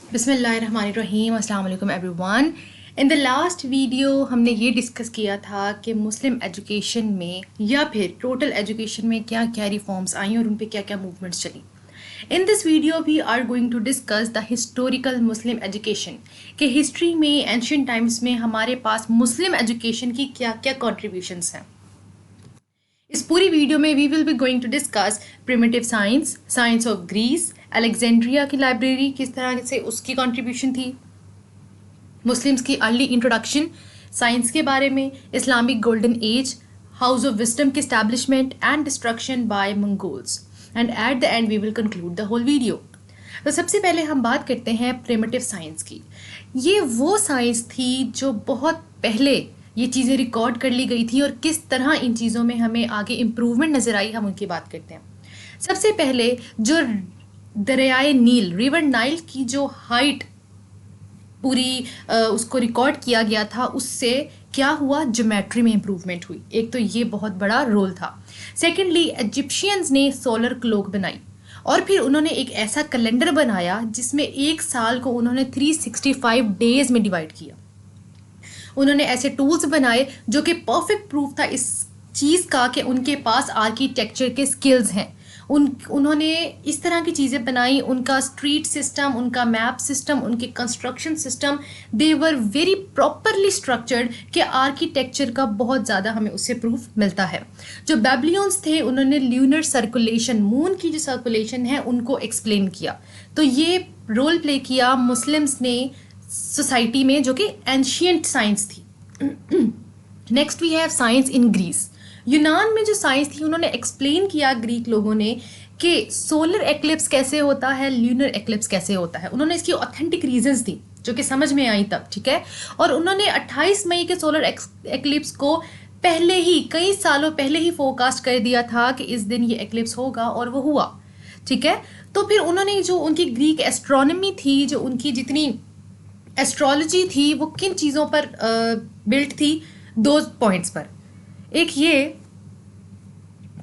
بسم اللہ الرحمن الرحیم. السلام علیکم every one. In the last video ہم نے یہ ڈسکس کیا تھا کہ مسلم ایجوکیشن میں یا پھر ٹوٹل ایجوکیشن میں کیا کیا ریفارمس آئیں اور ان پہ کیا کیا موومنٹس چلی. In this video we are going to discuss the historical Muslim education کہ ہسٹری میں اینشینٹ ٹائمس میں ہمارے پاس مسلم ایجوکیشن کی کیا کیا کنٹریبیوشنس ہیں. اس پوری ویڈیو میں we will be going to discuss primitive science, science of Greece, Alexandria کی لائبریری کس طرح سے اس کی کنٹریبیوشن تھی, مسلمس کی ارلی انٹروڈکشن سائنس کے بارے میں, Islamic golden age, house of wisdom کی establishment and destruction by Mongols, and at the end we will conclude the whole video. تو سب سے پہلے ہم بات کرتے ہیں پریمیٹیو سائنس کی. یہ وہ سائنس تھی جو بہت پہلے یہ چیزیں ریکارڈ کر لی گئی تھی اور کس طرح ان چیزوں میں ہمیں آگے امپروومنٹ نظر آئی, ہم ان کی بات کرتے ہیں. سب سے پہلے جو دریائے نیل, ریور نائل کی جو ہائٹ پوری اس کو ریکارڈ کیا گیا تھا, اس سے کیا ہوا, جیومیٹری میں امپروومنٹ ہوئی. ایک تو یہ بہت بڑا رول تھا. سیکنڈلی ایجپشینز نے سولر کلوک بنائی اور پھر انہوں نے ایک ایسا کیلنڈر بنایا جس میں ایک سال کو انہوں نے 365 ڈیز میں ڈیوائڈ کیا. انہوں نے ایسے ٹولز بنائے جو کہ پرفیکٹ پروف تھا اس چیز کا کہ ان کے پاس آرکیٹیکچر کے سکلز ہیں. انہوں نے اس طرح کی چیزیں بنائی, ان کا اسٹریٹ سسٹم, ان کا میپ سسٹم, ان کے construction system, they were very properly structured کہ آرکیٹیکچر کا بہت زیادہ ہمیں اس سے پروف ملتا ہے. جو بیبلیونس تھے انہوں نے لیونر سرکولیشن, مون کی جو سرکولیشن ہے ان کو ایکسپلین کیا. تو یہ رول پلے کیا مسلمس نے سوسائٹی میں جو کہ اینشینٹ سائنس تھی. Next we have science in Greece. یونان میں جو سائنس تھی انہوں نے ایکسپلین کیا گریک لوگوں نے کہ سولر ایکلپس کیسے ہوتا ہے, لیونر ایکلپس کیسے ہوتا ہے. انہوں نے اس کی اوتھینٹک ریزنز دی جو کہ سمجھ میں آئی تب, ٹھیک ہے. اور انہوں نے 28 مئی کے سولر ایکلپس کو پہلے ہی کئی سالوں پہلے ہی فورکاسٹ کر دیا تھا کہ اس دن یہ ایکلپس ہوگا, اور وہ ہوا, ٹھیک ہے. تو پھر انہوں نے جو ان کی گریک ایسٹرونومی تھی, جو ان کی جتنی ایسٹرالوجی تھی, وہ کن چیزوں پر بلٹ تھی, 2 پوائنٹس پر. ایک یہ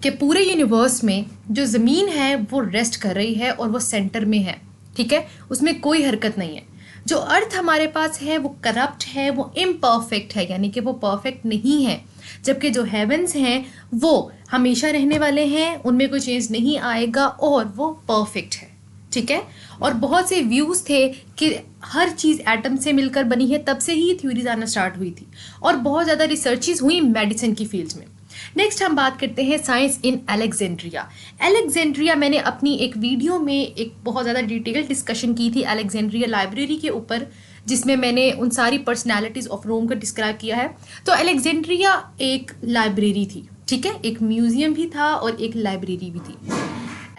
کہ پورے یونیورس میں جو زمین ہے وہ ریسٹ کر رہی ہے اور وہ سینٹر میں ہے, ٹھیک ہے, اس میں کوئی حرکت نہیں ہے. جو ارتھ ہمارے پاس ہے وہ کرپٹ ہے, وہ امپرفیکٹ ہے, یعنی کہ وہ پرفیکٹ نہیں ہے. جبکہ جو ہیونز ہیں وہ ہمیشہ رہنے والے ہیں, ان میں کوئی چینج نہیں آئے گا اور وہ پرفیکٹ ہے, ٹھیک ہے. اور بہت سے ویوز تھے کہ ہر چیز ایٹم سے مل کر بنی ہے, تب سے ہی تھیوریز آنا اسٹارٹ ہوئی تھی, اور بہت زیادہ ریسرچز ہوئی میڈیسن کی فیلڈ میں. نیکسٹ ہم بات کرتے ہیں سائنس ان الیگزینڈریا. الیگزینڈریا میں نے اپنی ایک ویڈیو میں ایک بہت زیادہ ڈیٹیل ڈسکشن کی تھی الیگزینڈریا لائبریری کے اوپر, جس میں نے ان ساری پرسنالٹیز آف روم کو ڈسکرائب کیا ہے. تو الیگزینڈریا ایک لائبریری تھی, ٹھیک ہے, ایک میوزیم بھی تھا اور ایک لائبریری بھی تھی.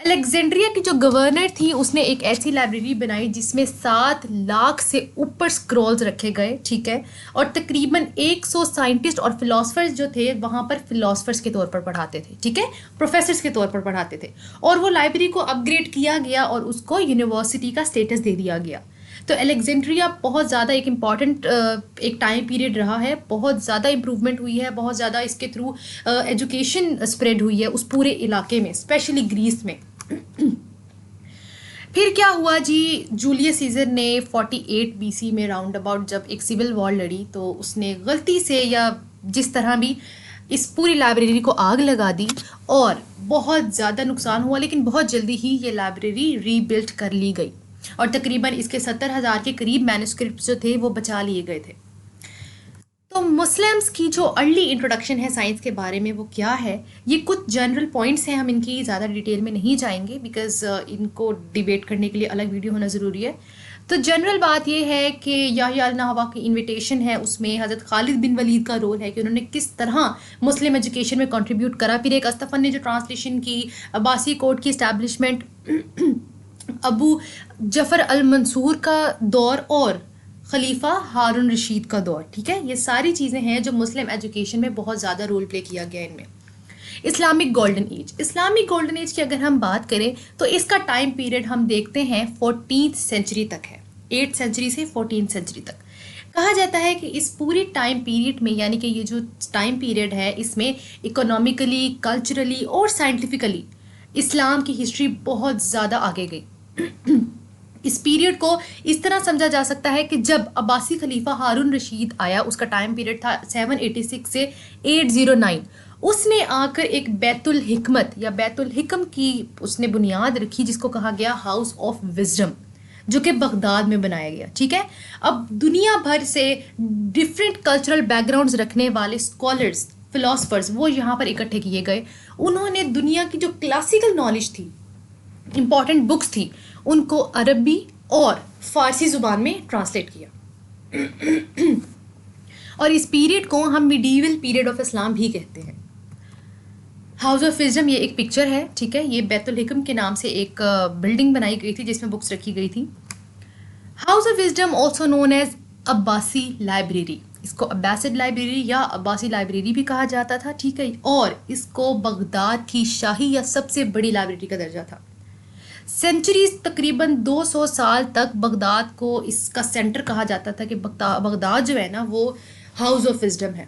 الیگزینڈریا کی جو گورنر تھی اس نے ایک ایسی لائبریری بنائی جس میں 7 لاکھ سے اوپر اسکرولز رکھے گئے, ٹھیک ہے, اور تقریباً 100 سائنٹسٹ اور فلاسفرز جو تھے وہاں پر فلاسفرز کے طور پر پڑھاتے تھے, ٹھیک ہے, پروفیسرز کے طور پر پڑھاتے تھے. اور وہ لائبریری کو اپ گریڈ کیا گیا اور اس کو یونیورسٹی کا اسٹیٹس دے دیا گیا. تو الیگزینڈریا بہت زیادہ ایک امپورٹنٹ ایک ٹائم پیریڈ رہا ہے, بہت زیادہ امپروومنٹ ہوئی ہے, بہت زیادہ اس کے تھرو ایجوکیشن اسپریڈ ہوئی ہے اس پورے علاقے میں, اسپیشلی گریس میں. پھر کیا ہوا جی, جولیس سیزر نے 48 BC میں راؤنڈ اباؤٹ جب ایک سول وار لڑی تو اس نے غلطی سے یا جس طرح بھی اس پوری لائبریری کو آگ لگا دی اور بہت زیادہ نقصان ہوا, لیکن بہت جلدی ہی یہ لائبریری ری بلٹ کر لی گئی اور تقریباً اس کے 70,000 کے قریب مینوسکرپٹس جو تھے وہ بچا لیے گئے تھے. تو مسلمس کی جو ارلی انٹروڈکشن ہے سائنس کے بارے میں وہ کیا ہے, یہ کچھ جنرل پوائنٹس ہیں, ہم ان کی زیادہ ڈیٹیل میں نہیں جائیں گے بیکاز ان کو ڈیبیٹ کرنے کے لیے الگ ویڈیو ہونا ضروری ہے. تو جنرل بات یہ ہے کہ یحییٰ النحوہ کی انویٹیشن ہے, اس میں حضرت خالد بن ولید کا رول ہے کہ انہوں نے کس طرح مسلم ایجوکیشن میں کنٹریبیوٹ کرا. پھر ایک استفن نے جو ٹرانسلیشن کی, عباسی کورٹ کی اسٹیبلشمنٹ, ابو جعفر المنصور کا دور اور خلیفہ ہارون رشید کا دور, ٹھیک ہے. یہ ساری چیزیں ہیں جو مسلم ایجوکیشن میں بہت زیادہ رول پلے کیا گیا ان میں. Islamic golden age. Islamic golden age کی اگر ہم بات کریں تو اس کا ٹائم پیریڈ ہم دیکھتے ہیں 14th سینچری تک ہے, 8th سینچری سے 14th سینچری تک. کہا جاتا ہے کہ اس پوری ٹائم پیریڈ میں, یعنی کہ یہ جو ٹائم پیریڈ ہے اس میں اکنامکلی, کلچرلی اور سائنٹیفکلی اسلام کی ہسٹری بہت زیادہ آگے گئی. اس پیریڈ کو اس طرح سمجھا جا سکتا ہے کہ جب عباسی خلیفہ ہارون رشید آیا، اس کا ٹائم پیریڈ تھا 786 سے 809، اس نے آ کر ایک بیت الحکمت یا بیت الحکم کی اس نے بنیاد رکھی، جس کو کہا گیا ہاؤس آف وزڈم، جو کہ بغداد میں بنایا گیا. ٹھیک ہے، اب دنیا بھر سے ڈفرینٹ کلچرل بیک گراؤنڈز رکھنے والے اسکالرس، فلاسفرز وہ یہاں پر اکٹھے کیے گئے. انہوں نے دنیا کی جو کلاسیکل نالج تھی، امپورٹنٹ بکس تھی، ان کو عربی اور فارسی زبان میں ٹرانسلیٹ کیا. اور اس پیریڈ کو ہم میڈیول پیریڈ آف اسلام بھی کہتے ہیں. ہاؤس آف وزڈم یہ ایک پکچر ہے. ٹھیک ہے، یہ بیت الحکم کے نام سے ایک بلڈنگ بنائی گئی تھی جس میں بکس رکھی گئی تھی. House of wisdom also known as Abbasi library, اس کو عباسڈ لائبریری یا عباسی لائبریری بھی کہا جاتا تھا. ٹھیک ہے، اور اس کو بغداد کی شاہی یا سب سے بڑی لائبریری کا درجہ تھا. سینچریز تقریباً 200 سال تک بغداد کو اس کا سینٹر کہا جاتا تھا کہ بغداد جو ہے نا وہ ہاؤس آف وزڈم ہے.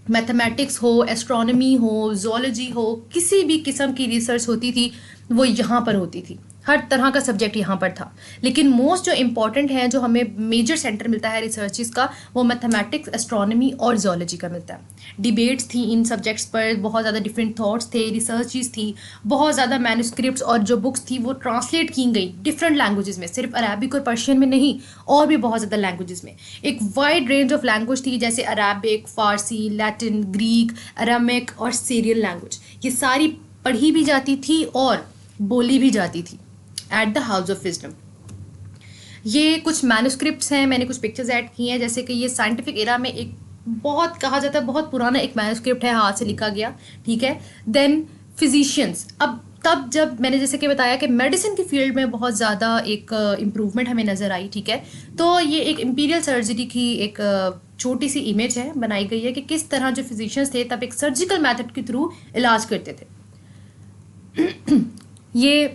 میتھمیٹکس ہو، ایسٹرونومی ہو، زولوجی ہو، کسی بھی قسم کی ریسرچ ہوتی تھی وہ یہاں پر ہوتی تھی. ہر طرح کا سبجیکٹ یہاں پر تھا. لیکن موسٹ جو امپورٹنٹ ہے، جو ہمیں میجر سینٹر ملتا ہے ریسرچز کا، وہ میتھمیٹکس، ایسٹرونومی اور زولوجی کا ملتا ہے. ڈیبیٹس تھیں ان سبجیکٹس پر، بہت زیادہ ڈفرینٹ تھاٹس تھے، ریسرچز تھی، بہت زیادہ مینوسکرپٹس اور جو بکس تھی وہ ٹرانسلیٹ کی گئی ڈفرینٹ لینگویجز میں، صرف عربک اور پرشین میں نہیں، اور بھی بہت زیادہ لینگویجز میں. ایک وائڈ رینج آف لینگویج تھی، جیسے عربک، فارسی، لیٹن، گریک، ارامک اور سیرین لینگویج. یہ ساری پڑھی بھی جاتی تھی اور بولی بھی جاتی تھی at the house of wisdom. یہ کچھ مینوسکرپٹس ہیں، میں نے کچھ پکچرز ایڈ کی ہیں، جیسے کہ یہ سائنٹیفک ایرا میں ایک بہت کہا جاتا ہے بہت پرانا ایک مینوسکرپٹ ہے، ہاتھ سے لکھا گیا. ٹھیک ہے، دین فزیشینس. اب تب جب میں نے جیسے کہ بتایا کہ میڈیسن کی فیلڈ میں بہت زیادہ ایک امپروومنٹ ہمیں نظر آئی. ٹھیک ہے، تو یہ ایک امپیریل سرجری کی ایک چھوٹی سی امیج ہے، بنائی گئی ہے کہ کس طرح جو فزیشینس تھے تب ایک سرجیکل میتھڈ کے تھرو علاج کرتے تھے. یہ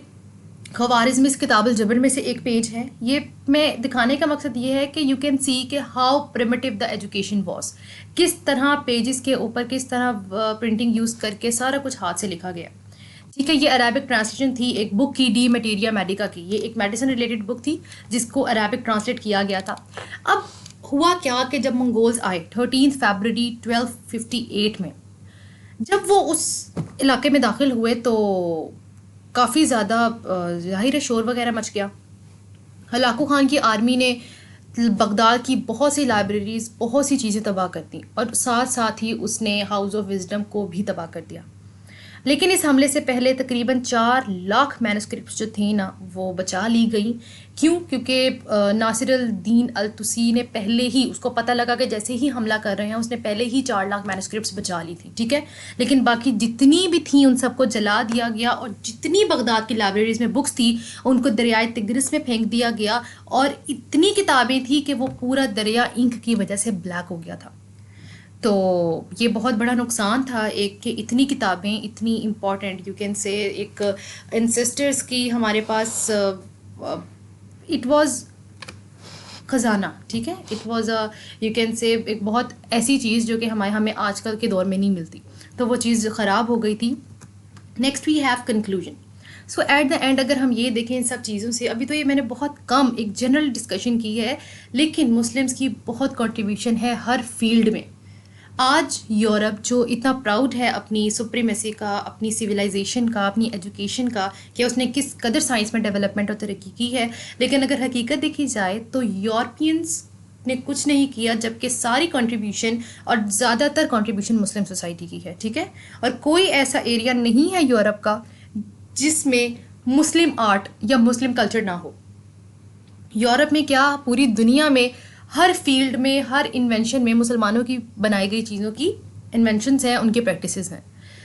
خوارزمی کتاب الجبر میں سے ایک پیج ہے. یہ میں دکھانے کا مقصد یہ ہے کہ یو کین سی کہ how primitive the education was, کس طرح پیجز کے اوپر کس طرح پرنٹنگ یوز کر کے سارا کچھ ہاتھ سے لکھا گیا. ٹھیک ہے، یہ عربک ٹرانسلیشن تھی ایک بک کی، ڈی میٹیریا میڈیکا کی. یہ ایک میڈیسن ریلیٹڈ بک تھی جس کو عربک ٹرانسلیٹ کیا گیا تھا. اب ہوا کیا کہ جب منگولز آئے 13 فیبرری 1258 میں، جب وہ اس علاقے میں داخل ہوئے تو کافی زیادہ ظاہر شور وغیرہ مچ گیا. ہلاکو خان کی آرمی نے بغداد کی بہت سی لائبریریز، بہت سی چیزیں تباہ کر دیں، اور ساتھ ساتھ ہی اس نے ہاؤس آف وزڈم کو بھی تباہ کر دیا. لیکن اس حملے سے پہلے تقریباً 4 لاکھ مینوسکرپٹس جو تھیں نا وہ بچا لی گئیں. کیوں؟ کیونکہ ناصر الدین الطوسی نے پہلے ہی، اس کو پتہ لگا کہ جیسے ہی حملہ کر رہے ہیں، اس نے پہلے ہی 4 لاکھ مینوسکرپٹس بچا لی تھی. ٹھیک ہے، لیکن باقی جتنی بھی تھیں ان سب کو جلا دیا گیا، اور جتنی بغداد کی لائبریریز میں بکس تھی ان کو دریائے تگرس میں پھینک دیا گیا. اور اتنی کتابیں تھیں کہ وہ پورا دریا انک کی وجہ سے بلیک ہو گیا تھا. تو یہ بہت بڑا نقصان تھا ایک، کہ اتنی کتابیں اتنی امپورٹنٹ، یو کین سے ایک انسسٹرس کی ہمارے پاس اٹ واز خزانہ. ٹھیک ہے، it was you can say ایک بہت ایسی چیز جو کہ ہمیں آج کل کے دور میں نہیں ملتی. تو وہ چیز خراب ہو گئی تھی. Next we have conclusion. So at the end اگر ہم یہ دیکھیں ان سب چیزوں سے، ابھی تو یہ میں نے بہت کم ایک جنرل ڈسکشن کی ہے، لیکن مسلمس کی بہت کنٹریبیوشن ہے ہر فیلڈ میں. آج یورپ جو اتنا پراؤڈ ہے اپنی سپریمیسی کا، اپنی سویلائزیشن کا، اپنی ایجوکیشن کا، کہ اس نے کس قدر سائنس میں ڈیولپمنٹ اور ترقی کی ہے، لیکن اگر حقیقت دیکھی جائے تو یورپینس نے کچھ نہیں کیا، جبکہ ساری کنٹریبیوشن اور زیادہ تر کنٹریبیوشن مسلم سوسائٹی کی ہے. ٹھیک ہے، اور کوئی ایسا ایریا نہیں ہے یورپ کا جس میں مسلم آرٹ یا مسلم کلچر نہ ہو. یورپ میں کیا، پوری دنیا میں ہر فیلڈ میں، ہر انوینشن میں مسلمانوں کی بنائی گئی چیزوں کی انوینشنس ہیں، ان کے پریکٹسز ہیں.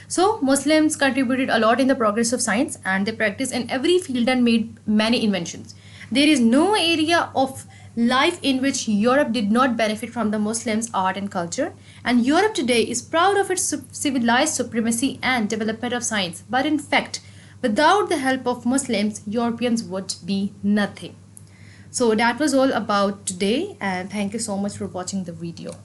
سو Muslims contributed a lot in the progress of science, and they practiced in every field and made many inventions. There is no area of life in which Europe did not benefit from the Muslims' art and culture, and Europe today is proud of its civilized supremacy and development of science. But in fact, without the help of Muslims, Europeans would be nothing. So that was all about today, and thank you so much for watching the video.